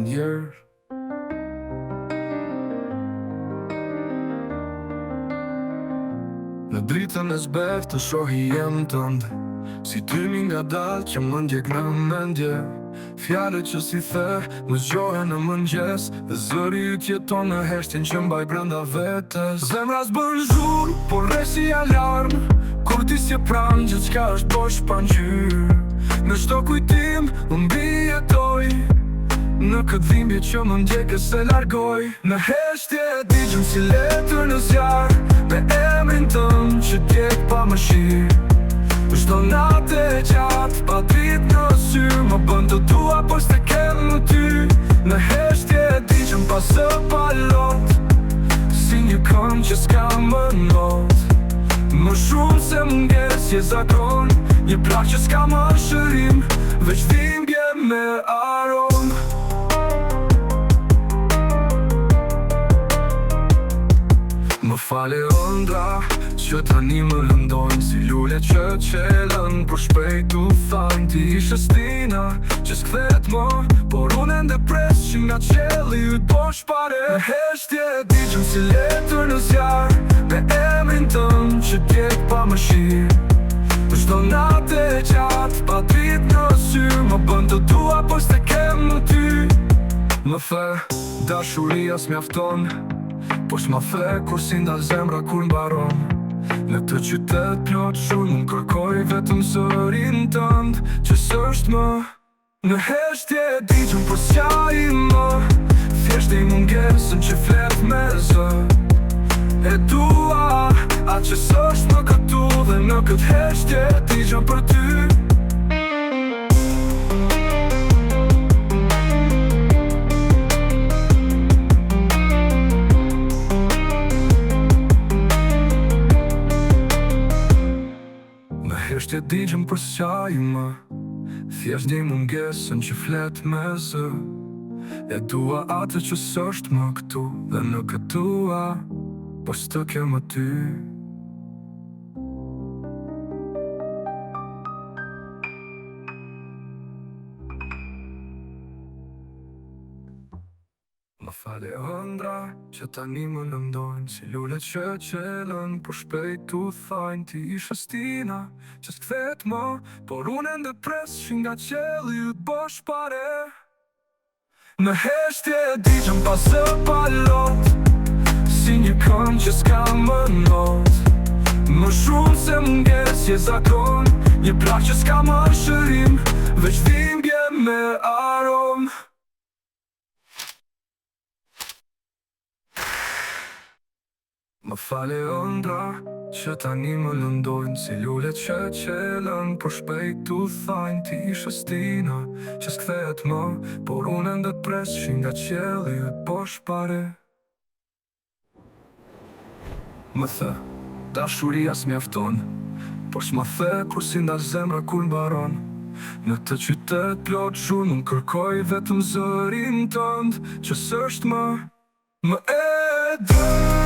ndjerë. Në dritën e zbeft të shohi jem tënd, si tymi nga dal që më ndjek në mendje. Fjale që si the, më zgjohen në mëngjes, dhe zëri yt jeton në heshtjen që mbaj brenda vetes. Zemra s'bën zhur, por rre si alarm, kur ti s'je pran, gjithçka është bosh pa ngjyrë. Në çdo kujtim, më mbijetoj në këtë dhimbje që më ndjek e se largoj. Në heshtje digjem si letër në zjarr, me emrin tënd që djeg pa më shirë. Çdo natë e gjatë, pa dritë në sy, më bën të dua por s'te kem në ty. Në heshtje digjem pa zë pa lot, si një këngë që s'ka më not. Më shumë se mungesje zakon, një plak që s'ka më shërim, veç dhimbje me aromë. Më fale ëndra që tani më lëndojnë, si lule që qelën, por shpejt u thajnë. Ti ishe stina që s'kthehet më, por unë ende pres që nga qelli yt bosh pare. Në heshtje digjem si letër në zjarr, me emrin tënd që djeg pa më shirë. Çdo natë e gjatë, pa dritë në sy, më bën të dua por s'te kem në ty. Më the, dashuria s'mjafton, po s'ma the kur si ndal zemra kur mbaron. Në këtë qytet plot shumë, unë kërkoj vetëm zërin tënd që s'është më. Në heshtje digjem por s'qa i më, thjesht i mungesën që flet me zë. E dua atë që s'është më këtu, dhe në këtë heshtje digjem për ty. Heshtje digjem për s'qa i më, thjesht një mungesën që flet me zë. E dua atë që s'është më këtu, dhe në këtë dua, por s'të kem aty. Më fale ëndra që tani më lëndojnë, si lule që qelën, por shpejt u thajnë. Ti ishe stina që s'kthehet më, por unë ende pres që nga qelli yt bosh pare. Në heshtje digjem pa zë pa lot, si një këngë që s'ka më not. Më shumë se mungesje zakon, një plak që s'ka më shërim, veç dhimbje me aromë. Më fale ëndra që tani më lëndojnë, si lule që qelën, por shpejt u thajnë. Ti ishe stina që s'kthehet më, por unë ende pres që nga qelli yt bosh pare. Më the, dashuria s'mjafton, por s'ma the kur si ndal zemra kur mbaron. Në këtë qytet plot shumë, unë kërkoj vetëm zërin tënd që s'është më. Më e dë